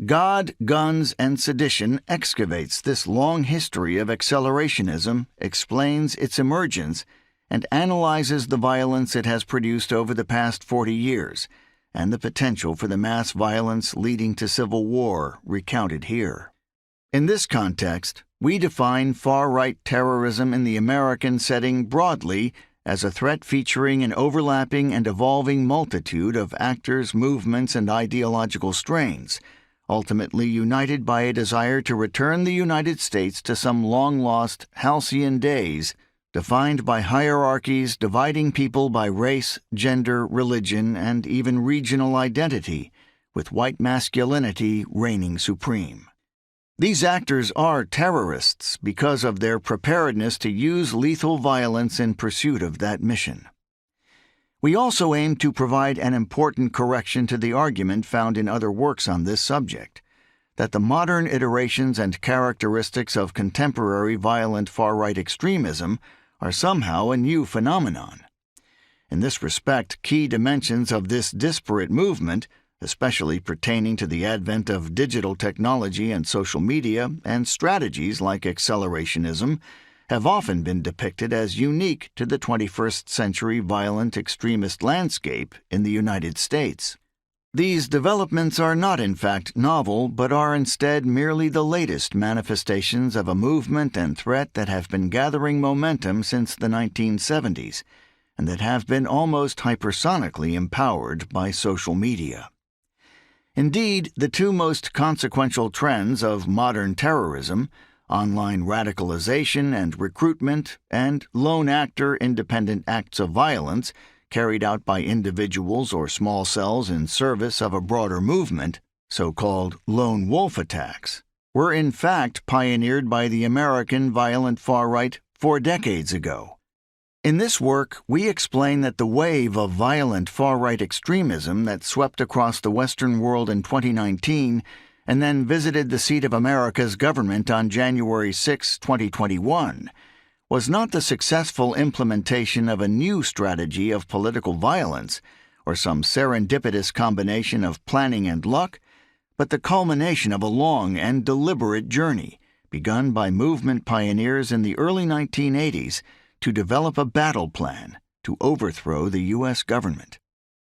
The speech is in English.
God, Guns, and Sedition excavates this long history of accelerationism, explains its emergence, and analyzes the violence it has produced over the past 40 years, and the potential for the mass violence leading to civil war recounted here. In this context, we define far-right terrorism in the American setting broadly as a threat featuring an overlapping and evolving multitude of actors, movements, and ideological strains, ultimately united by a desire to return the United States to some long-lost halcyon days defined by hierarchies dividing people by race, gender, religion, and even regional identity, with white masculinity reigning supreme. These actors are terrorists because of their preparedness to use lethal violence in pursuit of that mission. We also aim to provide an important correction to the argument found in other works on this subject, that the modern iterations and characteristics of contemporary violent far-right extremism are somehow a new phenomenon. In this respect, key dimensions of this disparate movement, especially pertaining to the advent of digital technology and social media and strategies like accelerationism, have often been depicted as unique to the 21st century violent extremist landscape in the United States. These developments are not in fact novel, but are instead merely the latest manifestations of a movement and threat that have been gathering momentum since the 1970s, and that have been almost hypersonically empowered by social media. Indeed, the two most consequential trends of modern terrorism, online radicalization and recruitment, and lone actor independent acts of violence carried out by individuals or small cells in service of a broader movement, so-called lone wolf attacks, were in fact pioneered by the American violent far-right 4 decades ago. In this work, we explain that the wave of violent far-right extremism that swept across the Western world in 2019 and then visited the seat of America's government on January 6, 2021, was not the successful implementation of a new strategy of political violence or some serendipitous combination of planning and luck, but the culmination of a long and deliberate journey begun by movement pioneers in the early 1980s to develop a battle plan to overthrow the U.S. government.